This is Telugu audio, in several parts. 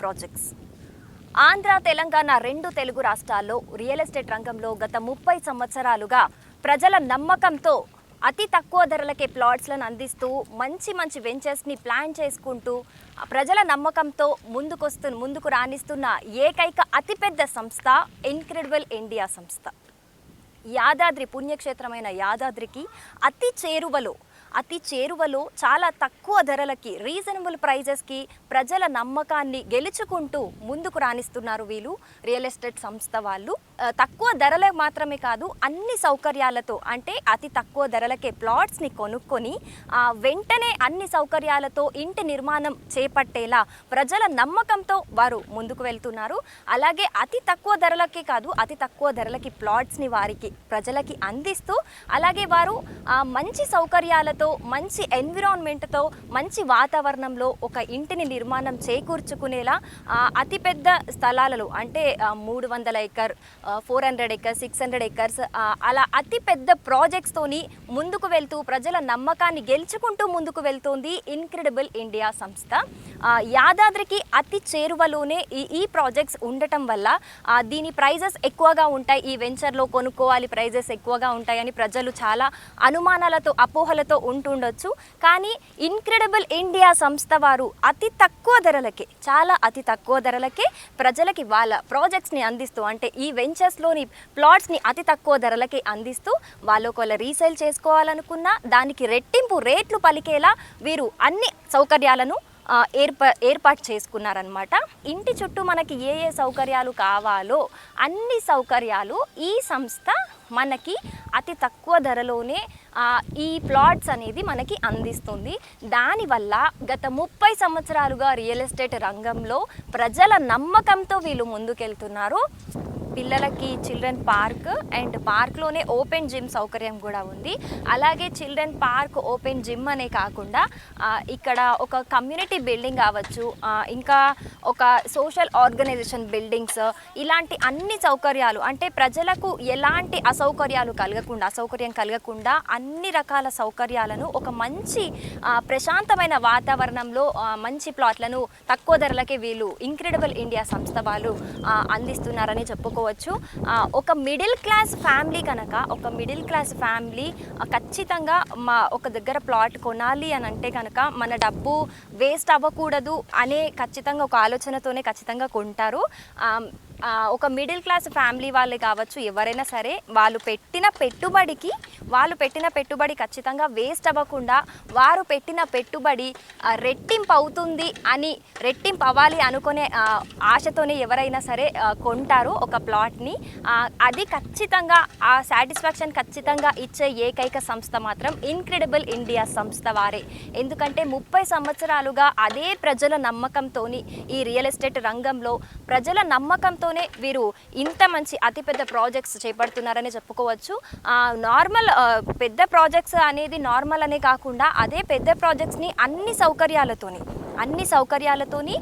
ప్రాజెక్ట్స్. ఆంధ్ర తెలంగాణ రెండు తెలుగు రాష్ట్రాల్లో రియల్ ఎస్టేట్ రంగంలో గత 30 సంవత్సరాలుగా ప్రజల నమ్మకంతో అతి తక్కువ ధరలకే ప్లాట్స్లను అందిస్తూ మంచి వెంచర్స్ని ప్లాన్ చేసుకుంటూ ప్రజల నమ్మకంతో ముందుకు రాణిస్తున్న ఏకైక అతిపెద్ద సంస్థ ఇన్క్రెడిబుల్ ఇండియా సంస్థ. యాదాద్రి పుణ్యక్షేత్రమైన యాదాద్రికి అతి చేరువలో చాలా తక్కువ ధరలకి రీజనబుల్ ప్రైజెస్కి ప్రజల నమ్మకాన్ని గెలుచుకుంటూ ముందుకు రాణిస్తున్నారు వీళ్ళు రియల్ ఎస్టేట్ సంస్థ వాళ్ళు. తక్కువ ధరలే మాత్రమే కాదు, అన్ని సౌకర్యాలతో, అంటే అతి తక్కువ ధరలకే ప్లాట్స్ని కొనుక్కొని వెంటనే అన్ని సౌకర్యాలతో ఇంటి నిర్మాణం చేపట్టేలా ప్రజల నమ్మకంతో వారు ముందుకు వెళ్తున్నారు. అలాగే అతి తక్కువ ధరలకే కాదు, అతి తక్కువ ధరలకి ప్లాట్స్ని ప్రజలకి అందిస్తూ, అలాగే వారు మంచి సౌకర్యాలతో, మంచి ఎన్విరాన్మెంట్తో, మంచి వాతావరణంలో ఒక ఇంటిని నిర్మాణం చేకూర్చుకునేలా అతిపెద్ద స్థలాలలో, అంటే 300 ఎకర్, 400 ఎకర్, 600 ఎకర్స్ అలా అతిపెద్ద ప్రాజెక్ట్స్తోని ముందుకు వెళ్తూ ప్రజల నమ్మకాన్ని గెలుచుకుంటూ ముందుకు వెళ్తోంది ఇన్క్రెడిబుల్ ఇండియా సంస్థ. యాదాద్రికి అతి చేరువలోనే ఈ ప్రాజెక్ట్స్ ఉండటం వల్ల దీని ప్రైజెస్ ఎక్కువగా ఉంటాయి, ఈ వెంచర్లో కొనుక్కోవాలి ప్రైజెస్ ఎక్కువగా ఉంటాయని ప్రజలు చాలా అనుమానాలతో, అపోహలతో ఉంటుండొచ్చు. కానీ ఇన్క్రెడిబుల్ ఇండియా సంస్థ వారు అతి తక్కువ ధరలకే ప్రజలకి వాళ్ళ ప్రాజెక్ట్స్ని అందిస్తూ, అంటే ఈ వెంచర్స్లోని ప్లాట్స్ని అతి తక్కువ ధరలకే అందిస్తూ, వాళ్ళు ఒకవేళ రీసేల్ చేసుకోవాలనుకున్నా దానికి రెట్టింపు రేట్లు పలికేలా వీరు అన్ని సౌకర్యాలను ఏర్పాటు చేసుకున్నారనమాట. ఇంటి చుట్టూ మనకి ఏ సౌకర్యాలు కావాలో అన్ని సౌకర్యాలు ఈ సంస్థ మనకి అతి తక్కువ ధరలోనే ఈ ప్లాట్స్ అనేది మనకి అందిస్తుంది. దానివల్ల గత 30 సంవత్సరాలుగా రియల్ ఎస్టేట్ రంగంలో ప్రజల నమ్మకంతో వీళ్ళు ముందుకెళ్తున్నారు. పిల్లలకి చిల్డ్రన్ పార్క్ అండ్ పార్క్లోనే ఓపెన్ జిమ్ సౌకర్యం కూడా ఉంది. అలాగే చిల్డ్రన్ పార్క్, ఓపెన్ జిమ్ అనే కాకుండా ఇక్కడ ఒక కమ్యూనిటీ బిల్డింగ్ కావచ్చు, ఇంకా ఒక సోషల్ ఆర్గనైజేషన్ బిల్డింగ్స్, ఇలాంటి అన్ని సౌకర్యాలు, అంటే ప్రజలకు ఎలాంటి అసౌకర్యం కలగకుండా అన్ని రకాల సౌకర్యాలను ఒక మంచి ప్రశాంతమైన వాతావరణంలో మంచి ప్లాట్లను తక్కువ ధరలకే వీళ్ళు ఇన్క్రెడిబుల్ ఇండియా సంస్థ వాళ్ళు అందిస్తున్నారని చెప్పుకోవచ్చు. ఒక మిడిల్ క్లాస్ ఫ్యామిలీ ఖచ్చితంగా ఒక దగ్గర ప్లాట్ కొనాలి అని అంటే కనుక మన డబ్బు వేస్ట్ అవ్వకూడదు అనే ఖచ్చితంగా ఒక ఆలోచనతోనే ఖచ్చితంగా కొంటారు. ఒక మిడిల్ క్లాస్ ఫ్యామిలీ వాళ్ళే కావచ్చు, ఎవరైనా సరే వాళ్ళు పెట్టిన పెట్టుబడి ఖచ్చితంగా వేస్ట్ అవ్వకుండా, వారు పెట్టిన పెట్టుబడి రెట్టింపు అవ్వాలి అనుకునే ఆశతోనే ఎవరైనా సరే కొంటారు ఒక ప్లాట్ని. అది ఖచ్చితంగా ఆ సాటిస్ఫాక్షన్ ఖచ్చితంగా ఇచ్చే ఏకైక సంస్థ మాత్రం ఇన్క్రెడిబుల్ ఇండియా సంస్థ వారే. ఎందుకంటే 30 సంవత్సరాలుగా అదే ప్రజల నమ్మకంతో ఈ రియల్ ఎస్టేట్ రంగంలో ప్రజల నమ్మకంతో వీరు ఇంత మంచి అతిపెద్ద ప్రాజెక్ట్స్ చేపడుతున్నారని చెప్పుకోవచ్చు. నార్మల్ పెద్ద ప్రాజెక్ట్స్ అనేది నార్మల్ అనే కాకుండా అదే పెద్ద ప్రాజెక్ట్స్ని అన్ని సౌకర్యాలతోని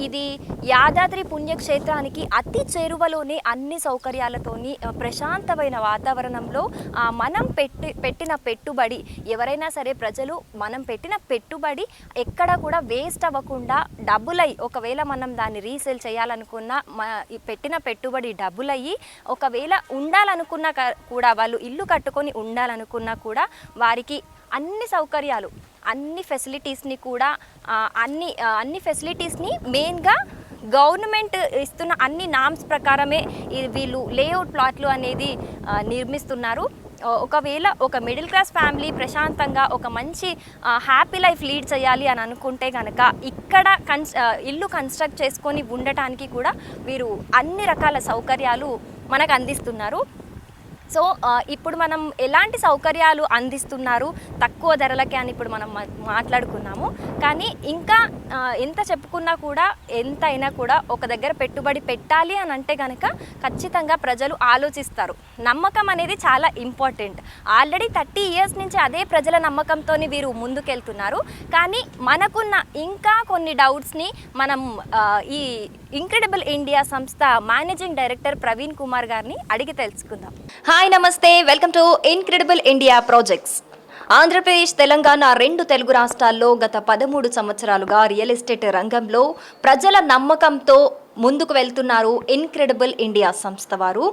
ఇది యాదాద్రి పుణ్యక్షేత్రానికి అతి చేరువలోనే అన్ని సౌకర్యాలతోని ప్రశాంతమైన వాతావరణంలో మనం పెట్టిన పెట్టుబడి, ఎవరైనా సరే ప్రజలు మనం పెట్టిన పెట్టుబడి ఎక్కడ కూడా వేస్ట్ అవ్వకుండా డబ్బులై, ఒకవేళ మనం దాన్ని రీసేల్ చేయాలనుకున్నా పెట్టిన పెట్టుబడి డబ్బులయ్యి, ఒకవేళ ఉండాలనుకున్నా కూడా, వాళ్ళు ఇల్లు కట్టుకొని ఉండాలనుకున్నా కూడా వారికి అన్ని సౌకర్యాలు, అన్ని ఫెసిలిటీస్ని మెయిన్గా గవర్నమెంట్ ఇస్తున్న అన్ని నామ్స్ ప్రకారమే వీళ్ళు లేఅవుట్ ప్లాట్లు అనేది నిర్మిస్తున్నారు. ఒకవేళ ఒక మిడిల్ క్లాస్ ఫ్యామిలీ ప్రశాంతంగా ఒక మంచి హ్యాపీ లైఫ్ లీడ్ చేయాలి అని అనుకుంటే కనుక ఇక్కడ ఇల్లు కన్స్ట్రక్ట్ చేసుకొని ఉండటానికి కూడా వీరు అన్ని రకాల సౌకర్యాలు మనకు అందిస్తున్నారు. సో ఇప్పుడు మనం ఎలాంటి సౌకర్యాలు అందిస్తున్నారు తక్కువ ధరలకే అని ఇప్పుడు మనం మాట్లాడుకున్నాము. కానీ ఇంకా ఎంత చెప్పుకున్నా కూడా, ఎంతైనా కూడా ఒక దగ్గర పెట్టుబడి పెట్టాలి అని అంటే కనుక ఖచ్చితంగా ప్రజలు ఆలోచిస్తారు. నమ్మకం అనేది చాలా ఇంపార్టెంట్. ఆల్రెడీ 30 ఇయర్స్ నుంచి అదే ప్రజల నమ్మకంతో వీరు ముందుకెళ్తున్నారు. కానీ మనకున్న ఇంకా కొన్ని డౌట్స్ని మనం ఈ ఇన్క్రెడిబుల్ ఇండియా సంస్థ మేనేజింగ్ డైరెక్టర్ ప్రవీణ్ కుమార్ గారిని అడిగి తెలుసుకుందాం. హాయ్, నమస్తే, welcome to incredible India projects. Andhra Pradesh, Telangana రెండు తెలుగు రాష్ట్రాల్లో గత 13 సంవత్సరాలుగా రియల్ ఎస్టేట్ రంగంలో ప్రజల నమ్మకంతో ముందుకు వెళ్తున్నారు ఇన్క్రెడిబుల్ ఇండియా సంస్థ వారు.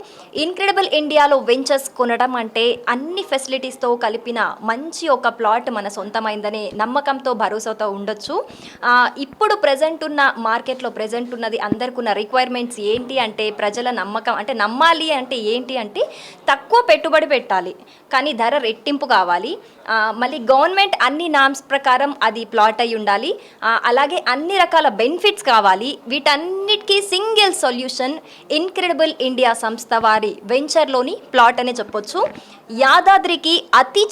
ఇన్క్రెడిబుల్ ఇండియాలో వెంచర్స్ కొనడం అంటే అన్ని ఫెసిలిటీస్తో కలిపిన మంచి ఒక ప్లాట్ మన సొంతమైందనే నమ్మకంతో భరోసాతో ఉండొచ్చు. ఇప్పుడు ప్రజెంట్ ఉన్న మార్కెట్లో ప్రజెంట్ ఉన్నది అందరికీ ఉన్న రిక్వైర్మెంట్స్ ఏంటి అంటే ప్రజల నమ్మకం అంటే నమ్మాలి అంటే ఏంటి అంటే తక్కువ పెట్టుబడి పెట్టాలి కానీ ధర రెట్టింపు కావాలి. మళ్ళీ గవర్నమెంట్ అన్ని నామ్స్ ప్రకారం అది ప్లాట్ అయి ఉండాలి. అలాగే అన్ని రకాల బెనిఫిట్స్ కావాలి. వీటన్నిటికీ సింగిల్ సొల్యూషన్ ఇన్క్రెడిబుల్ ఇండియా సంస్థ వారి వెంచర్లోని ప్లాట్ అనే చెప్పొచ్చు. యాదాద్రికి అతి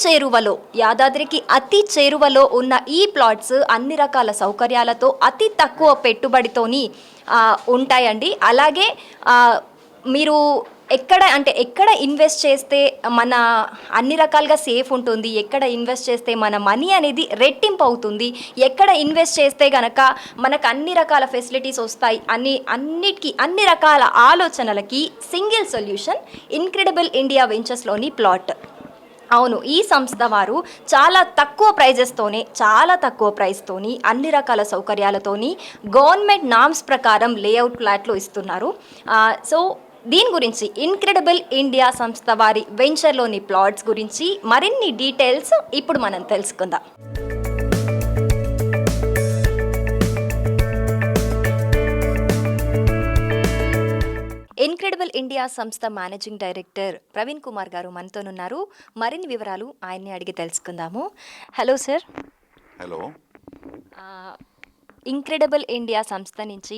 చేరువలో ఉన్న ఈ ప్లాట్స్ అన్ని రకాల సౌకర్యాలతో అతి తక్కువ పెట్టుబడితోని ఉంటాయండి. అలాగే మీరు ఎక్కడ ఇన్వెస్ట్ చేస్తే మన అన్ని రకాలుగా సేఫ్ ఉంటుంది, ఎక్కడ ఇన్వెస్ట్ చేస్తే మన మనీ అనేది రెట్టింపు అవుతుంది, ఎక్కడ ఇన్వెస్ట్ చేస్తే కనుక మనకు అన్ని రకాల ఫెసిలిటీస్ వస్తాయి అన్ని రకాల ఆలోచనలకి సింగిల్ సొల్యూషన్ ఇన్క్రెడిబుల్ ఇండియా వెంచర్స్లోని ప్లాట్. అవును, ఈ సంస్థ వారు చాలా తక్కువ ప్రైస్తోని అన్ని రకాల సౌకర్యాలతోని గవర్నమెంట్ నామ్స్ ప్రకారం లేఅవుట్ ప్లాట్లు ఇస్తున్నారు. సో దీని గురించి ఇన్క్రెడిబుల్ ఇండియా సంస్థ వారి వెంచర్లోని ప్లాట్స్ గురించి మరిన్ని డీటెయిల్స్ ఇప్పుడు మనం తెలుసుకుందాం. ఇన్క్రెడిబుల్ ఇండియా సంస్థ మేనేజింగ్ డైరెక్టర్ ప్రవీణ్ కుమార్ గారు మనతోనున్నారు. మరిన్ని వివరాలు ఆయన్ని అడిగి తెలుసుకుందాము. Hello sir. Hello. Incredible India సంస్థ నుంచి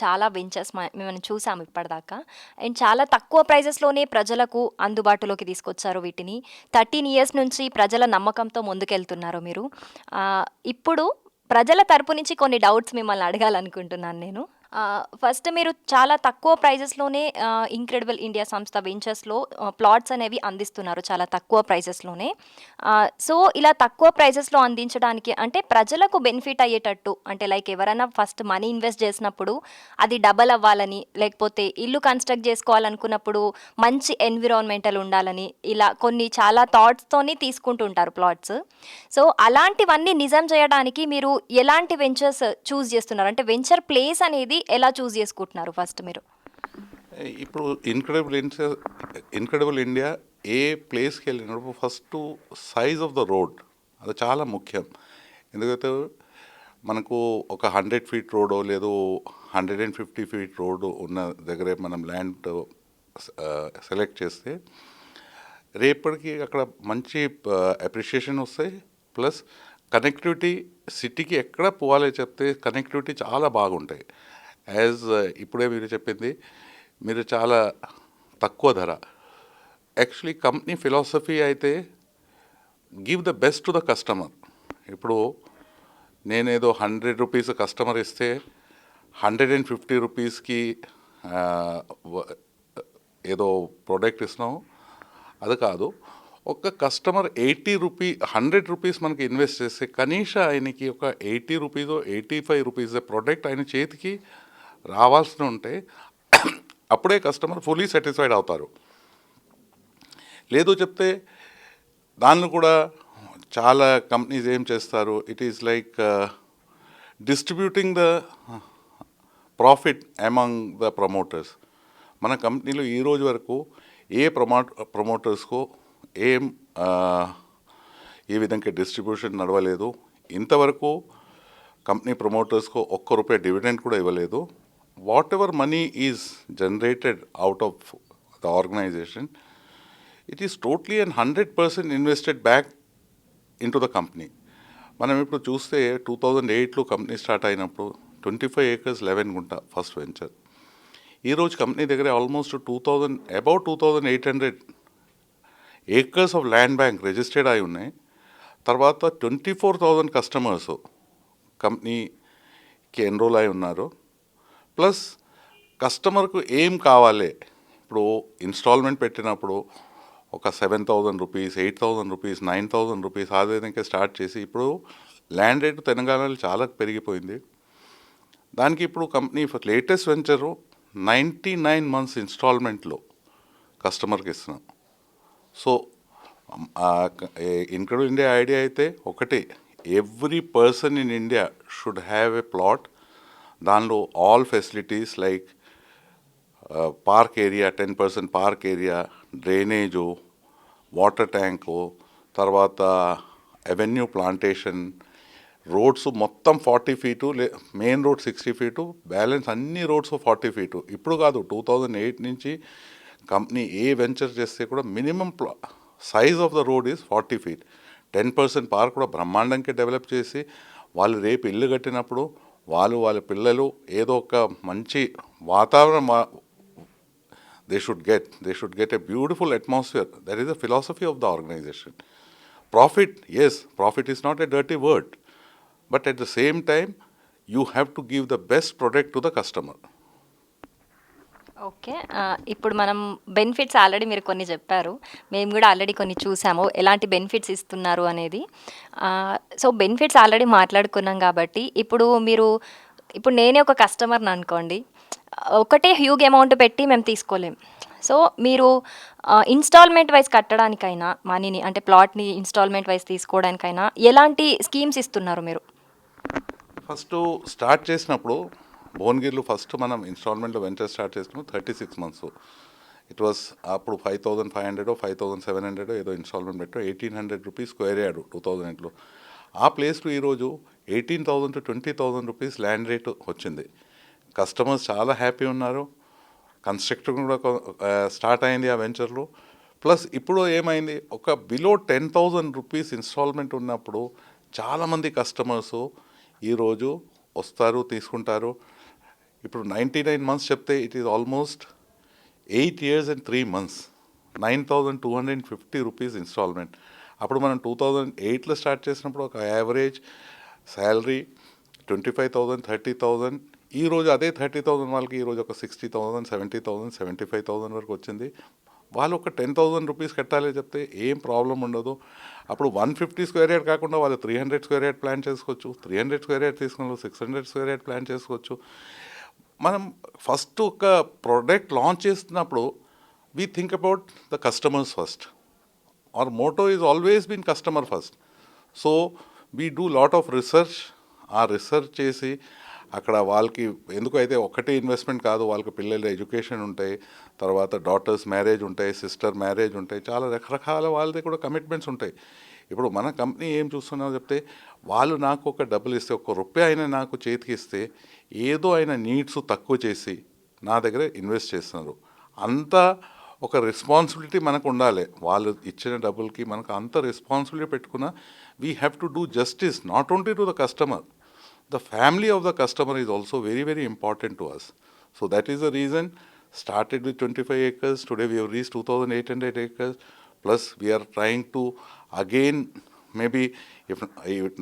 చాలా వెంచర్స్ మేము చూసాము ఇప్పటిదాకా. అండ్ చాలా తక్కువ ప్రైజెస్లోనే ప్రజలకు అందుబాటులోకి తీసుకొచ్చారు వీటిని. 13 years నుంచి ప్రజల నమ్మకంతో ముందుకెళ్తున్నారు మీరు. ఇప్పుడు ప్రజల తరపు నుంచి కొన్ని డౌట్స్ మిమ్మల్ని అడగాలనుకుంటున్నాను నేను. ఫస్ట్ మీరు చాలా తక్కువ ప్రైజెస్లోనే ఇన్క్రెడిబుల్ ఇండియా సంస్థ వెంచర్స్లో ప్లాట్స్ అనేవి అందిస్తున్నారు చాలా తక్కువ ప్రైజెస్లోనే. సో ఇలా తక్కువ ప్రైజెస్లో అందించడానికి అంటే ప్రజలకు బెనిఫిట్ అయ్యేటట్టు అంటే లైక్ ఎవరైనా ఫస్ట్ మనీ ఇన్వెస్ట్ చేసినప్పుడు అది డబల్ అవ్వాలని, లేకపోతే ఇల్లు కన్స్ట్రక్ట్ చేసుకోవాలనుకున్నప్పుడు మంచి ఎన్విరాన్మెంటల్ ఉండాలని, ఇలా కొన్ని చాలా థాట్స్తోని తీసుకుంటుంటారు ప్లాట్స్. సో అలాంటివన్నీ నిజం చేయడానికి మీరు ఎలాంటి వెంచర్స్ చూస్ చేస్తున్నారు అంటే వెంచర్ ప్లేస్ అనేది ఎలా చూస్ చేసుకుంటున్నారు ఫస్ట్ మీరు? ఇప్పుడు ఇన్క్రెడిబుల్ ఇండియా ఏ ప్లేస్కి వెళ్ళినప్పుడు first size of the road అది చాలా ముఖ్యం. ఎందుకంటే మనకు ఒక 100 feet రోడ్ లేదు 150 feet రోడ్ ఉన్న దగ్గరే మనం ల్యాండ్ సెలెక్ట్ చేస్తే రేపటికి అక్కడ మంచి అప్రిషియేషన్ వస్తాయి. ప్లస్ కనెక్టివిటీ సిటీకి ఎక్కడ పోవాలో చెప్తే కనెక్టివిటీ చాలా బాగుంటాయి. ఇప్పుడే మీరు చెప్పింది మీరు చాలా తక్కువ ధర. యాక్చువల్లీ కంపెనీ ఫిలాసఫీ అయితే give the best to the customer. ఇప్పుడు నేనేదో 100 rupees కస్టమర్ ఇస్తే 150 rupeesకి ఏదో ప్రోడక్ట్ ఇస్తున్నాం అది కాదు. ఒక కస్టమర్ 100 rupees మనకి ఇన్వెస్ట్ చేస్తే కనీసం ఆయనకి ఒక 80 rupees 85 rupees ప్రోడక్ట్ ఆయన చేతికి రావాల్సి ఉంటే అప్పుడే కస్టమర్ ఫుల్లీ సాటిస్ఫైడ్ అవుతారు. లేదు చెప్తే దాన్ని కూడా చాలా కంపెనీస్ ఏం చేస్తారు, it is like distributing the profit among the promoters. మన కంపెనీలో ఈరోజు వరకు ఏ ప్రమోటర్స్కో ఏ విధంగా డిస్ట్రిబ్యూషన్ నడవలేదు. ఇంతవరకు కంపెనీ ప్రమోటర్స్కు ₹1 డివిడెండ్ కూడా ఇవ్వలేదు. Whatever money is generated out of the organisation it is totally and 100% invested back into the company. మనం ఇప్పుడు చూస్తే 2008లో కంపెనీ స్టార్ట్ అయినప్పుడు 25 acres 11 గుంట ఫస్ట్ వెంచర్. ఈరోజు కంపెనీ దగ్గర almost about 2,800 acres of land bank registered అయి ఉన్నాయి. తర్వాత 24,000 కస్టమర్స్ కంపెనీకి ఎన్రోల్ అయి ఉన్నారు. ప్లస్ కస్టమర్కు ఏం కావాలి, ఇప్పుడు ఇన్స్టాల్మెంట్ పెట్టినప్పుడు ఒక 7,000 rupees 8,000 rupees 9,000 rupees ఆ విధంగా స్టార్ట్ చేసి ఇప్పుడు ల్యాండ్ రేటు తెలంగాణలో చాలా పెరిగిపోయింది. దానికి ఇప్పుడు కంపెనీ లేటెస్ట్ వెంచరు 99 months ఇన్స్టాల్మెంట్లో కస్టమర్కి ఇస్తున్నాం. సో ఇన్క్రెడిబుల్ ఇండియా ఐడియా అయితే ఒకటి, every person in India should have a plot. దానిలో all facilities like park area, 10% park area, drainage, water tank, తర్వాత అవెన్యూ ప్లాంటేషన్, రోడ్స్ మొత్తం 40 feet, main road 60 feet, balance అన్ని రోడ్స్ 40 ఫీటు. ఇప్పుడు కాదు, 2008 నుంచి కంపెనీ ఏ వెంచర్ చేస్తే కూడా minimum size of the road is 40 feet. 10% park కూడా బ్రహ్మాండంగా డెవలప్ చేసి వాళ్ళు రేపు ఇల్లు కట్టినప్పుడు వాళ్ళ పిల్లలు ఏదో ఒక మంచి వాతావరణం they should get a beautiful atmosphere. That is the philosophy of the organization. Profit, yes, profit is not a dirty word, but at the same time you have to give the best product to the customer. Okay. ఇప్పుడు మనం బెనిఫిట్స్ ఆల్రెడీ మీరు కొన్ని చెప్పారు. మేము కూడా ఆల్రెడీ కొన్ని చూసాము ఎలాంటి బెనిఫిట్స్ ఇస్తున్నారు అనేది. సో బెనిఫిట్స్ ఆల్రెడీ మాట్లాడుకున్నాం కాబట్టి ఇప్పుడు నేనే ఒక కస్టమర్ని అనుకోండి, ఒకటే హ్యూజ్ అమౌంట్ పెట్టి మేము తీసుకోలేం. సో మీరు ఇన్స్టాల్మెంట్ వైజ్ కట్టడానికైనా మనీని, అంటే ప్లాట్ని ఇన్స్టాల్మెంట్ వైజ్ తీసుకోవడానికైనా ఎలాంటి స్కీమ్స్ ఇస్తున్నారు మీరు? ఫస్ట్ స్టార్ట్ చేసినప్పుడు భువనగిరిలో ఫస్ట్ మనం ఇన్స్టాల్మెంట్లో వెంచర్ స్టార్ట్ చేసినప్పుడు 36 months. ఇట్ వాస్ అప్పుడు 5,500 5,700 ఏదో ఇన్స్టాల్మెంట్ పెట్టాం. 1,800 రూపీస్ స్క్వేర్ యార్డ్ 2008లో. ఆ ప్లేస్లో ఈరోజు 18,000 to 20,000 రూపీస్ ల్యాండ్ రేట్ వచ్చింది. కస్టమర్స్ చాలా హ్యాపీ ఉన్నారు. కన్స్ట్రక్షన్ కూడా స్టార్ట్ అయింది ఆ వెంచర్లో. ప్లస్ ఇప్పుడు ఏమైంది, ఒక బిలో 10,000 రూపీస్ ఇన్స్టాల్మెంట్ ఉన్నప్పుడు చాలామంది కస్టమర్సు ఈరోజు వస్తారు, తీసుకుంటారు. ఇప్పుడు 99 months చెప్తే it is almost 8 years and 3 months, 9,250 rupees instalment. అప్పుడు మనం 2008లో స్టార్ట్ చేసినప్పుడు ఒక యావరేజ్ శాలరీ 25,000 30,000. ఈరోజు అదే 30,000 వాళ్ళకి ఈరోజు ఒక 60,000 70,000 75,000 వరకు వచ్చింది. వాళ్ళు ఒక 10,000 రూపీస్ కట్టాలి చెప్తే ఏం ప్రాబ్లం ఉండదు. అప్పుడు 150 స్క్వేర్ యార్డ్ కాకుండా వాళ్ళు 300 స్క్వేర్ యార్డ్ ప్లాన్ చేసుకోవచ్చు. 300 స్క్వేర్ యార్డ్ తీసుకున్న 600 స్క్వేర్ యార్డ్ ప్లాన్ చేసుకోవచ్చు. మనం ఫస్ట్ ఒక ప్రోడక్ట్ లాంచ్ చేస్తున్నప్పుడు we think about the customers first. our motto is always been customer first. So we do lot of research. ఆ రీసెర్చ్ చేసి అక్కడ వాళ్ళకి ఎందుకైతే ఒకటే ఇన్వెస్ట్మెంట్ కాదు, వాళ్ళకి పిల్లల ఎడ్యుకేషన్ ఉంటాయి, తర్వాత డాటర్స్ మ్యారేజ్ ఉంటాయి, సిస్టర్ మ్యారేజ్ ఉంటాయి, చాలా రకరకాల వాళ్ళది కూడా కమిట్మెంట్స్ ఉంటాయి. ఇప్పుడు మన కంపెనీ ఏం చూస్తున్నామో చెప్తే, వాళ్ళు నాకు ఒక డబ్బులు ఇస్తే, ₹1 అయినా నాకు చేతికి ఇస్తే ఏదో అయినా నీడ్స్ తక్కువ చేసి నా దగ్గర ఇన్వెస్ట్ చేస్తున్నారు. అంతా ఒక రెస్పాన్సిబిలిటీ మనకు ఉండాలి. వాళ్ళు ఇచ్చిన డబ్బులకి మనకు అంత రెస్పాన్సిబిలిటీ పెట్టుకున్న we have to do justice not only to the customer. The family of the customer is also very, very important to us. So that is the reason, started with 25 acres, today we have reached 2,800 acres, plus we are trying to again, maybe if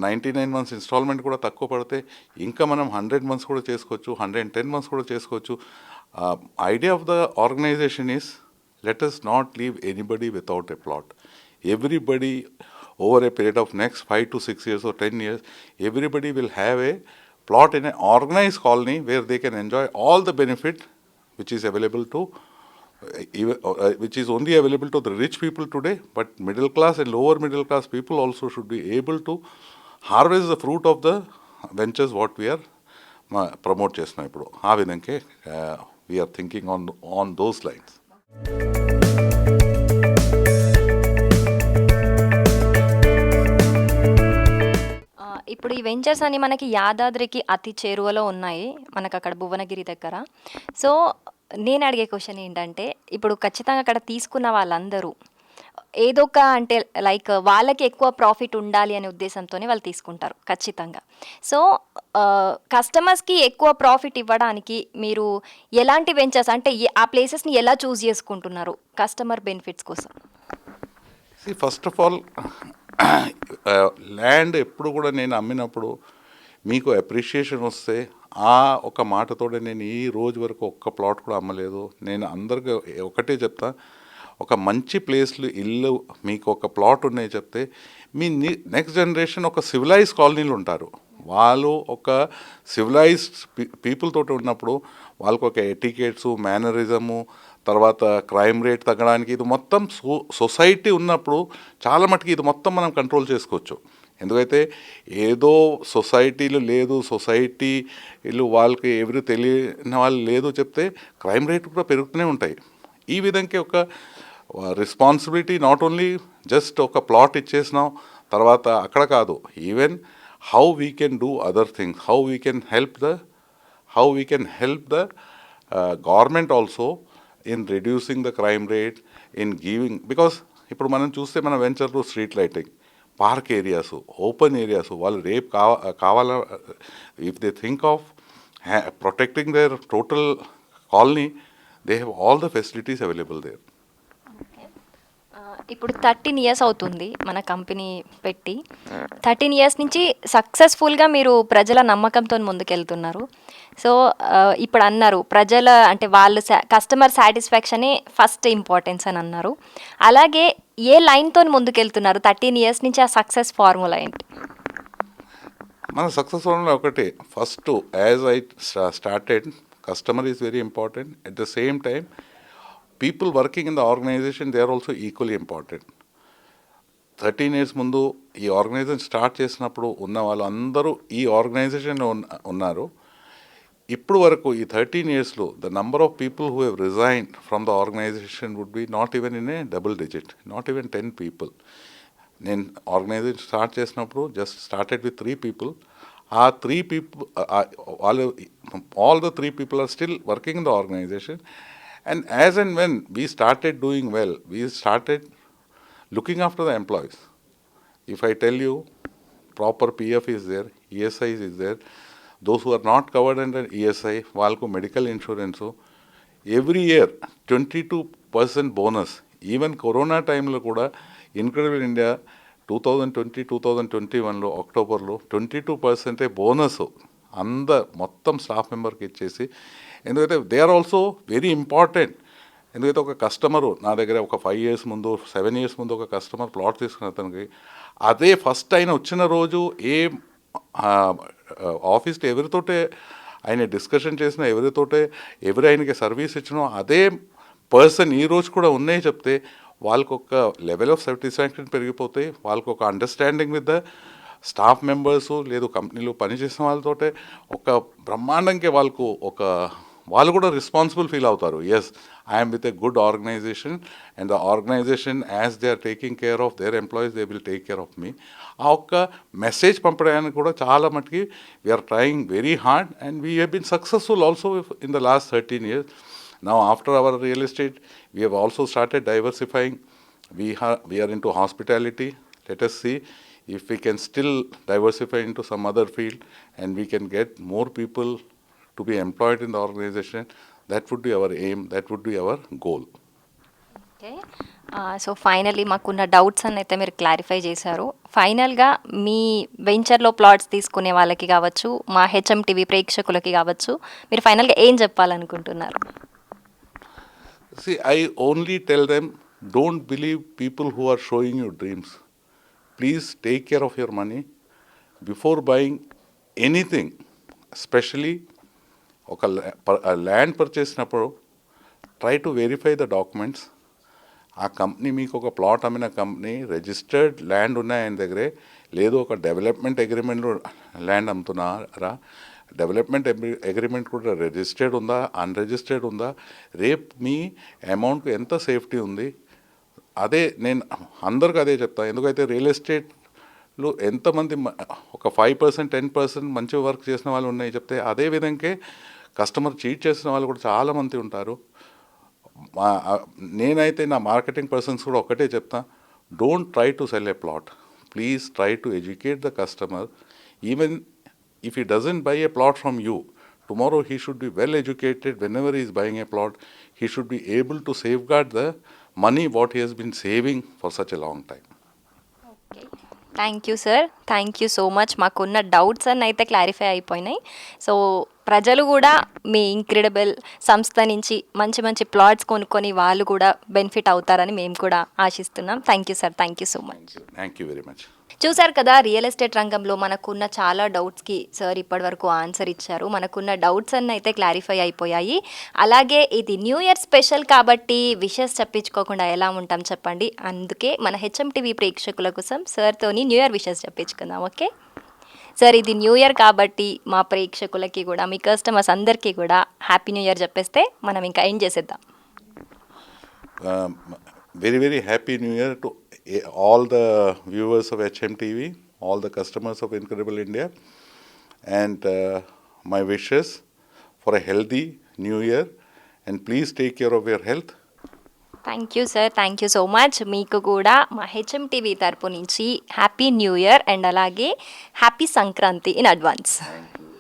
99 months installment kuda takku padte, inka manam 100 months kuda chesukochu, 110 months kuda chesukochu. Idea of the organization is, let us not leave anybody without a plot. Everybody, over a period of next 5 to 6 years or 10 years, everybody will have a plot in an organized colony where they can enjoy all the benefit which is available to, which is only available to the rich people today, but middle class and lower middle class people also should be able to harvest the fruit of the ventures what we are promote చేస్తున్నాం ఇప్పుడు. ఆ విధంగా we are thinking on those lines. ఇప్పుడు ఈ వెంచర్స్ అని మనకి యాదాద్రికి అతి చేరువలో ఉన్నాయి, మనకు అక్కడ భువనగిరి దగ్గర. సో నేను అడిగే క్వశ్చన్ ఏంటంటే, ఇప్పుడు ఖచ్చితంగా అక్కడ తీసుకున్న వాళ్ళందరూ ఏదో ఒక, అంటే లైక్ వాళ్ళకి ఎక్కువ ప్రాఫిట్ ఉండాలి అనే ఉద్దేశంతోనే వాళ్ళు తీసుకుంటారు ఖచ్చితంగా. సో కస్టమర్స్కి ఎక్కువ ప్రాఫిట్ ఇవ్వడానికి మీరు ఎలాంటి వెంచర్స్, అంటే ఆ ప్లేసెస్ని ఎలా చూస్ చేసుకుంటున్నారు కస్టమర్ బెనిఫిట్స్ కోసం? ఫస్ట్ ఆఫ్ ఆల్, ల్యాండ్ ఎప్పుడు కూడా నేను అమ్మినప్పుడు మీకు అప్రిషియేషన్ వస్తే, ఆ ఒక మాటతోనే నేను ఈ రోజు వరకు ఒక్క ప్లాట్ కూడా అమ్మలేదు. నేను అందరికీ ఒకటే చెప్తా, ఒక మంచి ప్లేస్లు ఇల్లు మీకు ఒక ప్లాట్ ఉన్నాయి చెప్తే మీ నెక్స్ట్ జనరేషన్ ఒక సివిలైజ్ కాలనీలు ఉంటారు. వాళ్ళు ఒక సివిలైజ్డ్ పీపుల్ తోటి ఉన్నప్పుడు వాళ్ళకు ఒక ఎటికేట్స్ మేనరిజము తర్వాత క్రైమ్ రేట్ తగ్గడానికి ఇది మొత్తం సొసైటీ ఉన్నప్పుడు చాలా మటుకు ఇది మొత్తం మనం కంట్రోల్ చేసుకోవచ్చు. ఎందుకైతే ఏదో సొసైటీలు లేదు సొసైటీలు వాళ్ళకి ఎవరు తెలియని వాళ్ళు లేదు చెప్తే క్రైమ్ రేట్ కూడా పెరుగుతూనే ఉంటాయి. ఈ విధంగా ఒక రెస్పాన్సిబిలిటీ నాట్ ఓన్లీ జస్ట్ ఒక ప్లాట్ ఇచ్చేసినాం తర్వాత అక్కడ కాదు, even how we can do other things, how we can help the government also in reducing the crime rate in giving. Because ఇప్పుడు మనం చూస్తే మన venture to street lighting, park areas, open areas, వాళ్ళు రేపు కావాల if they think of protecting their total colony, they have all the facilities available there. ఇప్పుడు 13 ఇయర్స్ అవుతుంది మన కంపెనీ పెట్టి. 13 ఇయర్స్ నుంచి సక్సెస్ఫుల్గా మీరు ప్రజల నమ్మకంతో ముందుకెళ్తున్నారు. సో ఇప్పుడు అన్నారు ప్రజల అంటే వాళ్ళు కస్టమర్ సాటిస్ఫాక్షనే ఫస్ట్ ఇంపార్టెన్స్ అని అన్నారు. అలాగే ఏ లైన్తో ముందుకెళ్తున్నారు 13 ఇయర్స్ నుంచి? ఆ సక్సెస్ ఫార్ములా ఏంటి? మన సక్సెస్ ఫార్ములా ఒకటే, first as I started customer is very important. At the same time people working in the organization, they are also equally important. 13 years ముందు ఈ ఆర్గనైజేషన్ స్టార్ట్ చేసినప్పుడు ఉన్న వాళ్ళు అందరూ ఈ ఆర్గనైజేషన్లో ఉన్నారు. ఇప్పుడు వరకు ఈ 13 yearsలో the number of people who have resigned from the organisation would be not even in a double digit, not even 10 people. నేను ఆర్గనైజేషన్ స్టార్ట్ చేసినప్పుడు జస్ట్ స్టార్టెడ్ విత్ 3 people. ఆ 3 people వాళ్ళు all the 3 people are still working in the organisation. And as and when we started doing well, we started looking after the employees. If I tell you, proper PF is there, ESI is there. Those who are not covered under ESI, వాళ్ళకు medical insurance every year 22% bonus. Even corona టైంలో కూడా ఇన్క్రెడిబుల్ ఇండియా 2020-2021లో అక్టోబర్లో 22% బోనస్ మొత్తం స్టాఫ్ మెంబర్కి ఇచ్చేసి, ఎందుకంటే they are also very important. ఎందుకైతే ఒక కస్టమరు నా దగ్గర ఒక 5 years ముందు 7 years ముందు ఒక కస్టమర్ ప్లాట్ తీసుకున్న అతనికి అదే ఫస్ట్ ఆయన వచ్చిన రోజు ఏ ఆఫీస్లో ఎవరితోటే ఆయన డిస్కషన్ చేసినా ఎవరు ఆయనకి సర్వీస్ ఇచ్చినో అదే పర్సన్ ఈ రోజు కూడా ఉన్నాయి చెప్తే వాళ్ళకు ఒక లెవెల్ ఆఫ్ సాటిస్ఫాక్షన్ పెరిగిపోతాయి. వాళ్ళకు ఒక understanding with the staff members లేదు కంపెనీలో పనిచేసిన వాళ్ళతోటే ఒక బ్రహ్మాండంగా వాళ్ళు కూడా రెస్పాన్సిబుల్ ఫీల్ అవుతారు. Yes, I'm with a good organisation and the organisation as they are taking care of their employees, they will take care of me. ఆ ఒక్క మెసేజ్ పంపడానికి కూడా చాలా మటుకి we're trying very hard and we have been successful also in the last 13 years. Now after our real estate, we have also started diversifying. We are into hospitality. Let us see if we can still diversify into some other field and we can get more people to be employed in the organization. That would be our aim, that would be our goal. Okay. So finally మాకున్న డౌట్స్ అని అయితే మీరు క్లారిఫై చేశారు. ఫైనల్గా మీ వెంచర్లో ప్లాట్స్ తీసుకునే వాళ్ళకి కావచ్చు, మా హెచ్ఎం టీవీ ప్రేక్షకులకి కావచ్చు, మీరు ఫైనల్గా ఏం చెప్పాలనుకుంటున్నారు? See, I only tell them, don't believe people who are showing you dreams. Please take care of your money before buying anything, especially ఒక ల్యాండ్ పర్చేస్ చేసినప్పుడు try to verify the documents. ఆ కంపెనీ మీకు ఒక ప్లాట్ అమ్మిన కంపెనీ రిజిస్టర్డ్ ల్యాండ్ ఉన్నాయి ఆయన దగ్గరే, లేదు ఒక డెవలప్మెంట్ అగ్రిమెంట్లో ల్యాండ్ అమ్ముతున్నారా, డెవలప్మెంట్ అగ్రిమెంట్ కూడా రిజిస్టర్డ్ ఉందా అన్రిజిస్టర్డ్ ఉందా, రేపు మీ అమౌంట్కి ఎంత సేఫ్టీ ఉంది. అదే నేను అందరికీ అదే చెప్తాను. ఎందుకైతే రియల్ ఎస్టేట్లో ఎంతమంది ఒక 5% 10% మంచి వర్క్ చేసిన వాళ్ళు ఉన్నాయి చెప్తే, అదే విధంగా కస్టమర్ చీట్ చేసిన వాళ్ళు కూడా చాలామంది ఉంటారు. నేనైతే నా మార్కెటింగ్ పర్సన్స్ కూడా ఒకటే చెప్తా, don't try to cell A plot, please try to educate the customer. Even if he doesn't buy a plot from you, tomorrow he should be well educated. Whenever he is buying a plot, he should be able to safeguard the money what he has been saving for such a long time. Okay, thank you sir, thank you so much. మాకున్న డౌట్స్ అన్నీ అయితే క్లారిఫై అయిపోయినాయి. సో ప్రజలు కూడా మీ ఇంక్రెడిబుల్ సంస్థ నుంచి మంచి మంచి ప్లాట్స్ కొనుక్కొని వాళ్ళు కూడా బెనిఫిట్ అవుతారని మేము కూడా ఆశిస్తున్నాం. Thank you sir, thank you so much. Thank you very much. చూశారు కదా, రియల్ ఎస్టేట్ రంగంలో మనకున్న చాలా డౌట్స్కి సార్ ఇప్పటివరకు ఆన్సర్ ఇచ్చారు. మనకున్న డౌట్స్ అన్నీ అయితే క్లారిఫై అయిపోయాయి. అలాగే ఇది న్యూ ఇయర్ స్పెషల్ కాబట్టి విషెస్ చెప్పించుకోకుండా ఎలా ఉంటాం చెప్పండి. అందుకే మన హెచ్ఎంటీవీ ప్రేక్షకుల కోసం సార్తోని న్యూ ఇయర్ విషెస్ చెప్పించుకుందాం. ఓకే సార్, ఇది న్యూ ఇయర్ కాబట్టి మా ప్రేక్షకులకి కూడా మీ కస్టమర్స్ అందరికీ కూడా హ్యాపీ న్యూ ఇయర్ చెప్పేస్తే మనం ఇంకా ఏం చేసేద్దాం. Very, very happy New Year to all the viewers of HMTV, all the customers of Incredible India, and my wishes for a healthy New Year, and please take care of your health. Thank you sir, thank you so much. మీకు కూడా మా హెచ్ఎంటీవీ తరపు నుంచి హ్యాపీ న్యూ ఇయర్ అండ్ అలాగే happy Sankranti in advance. Thank you.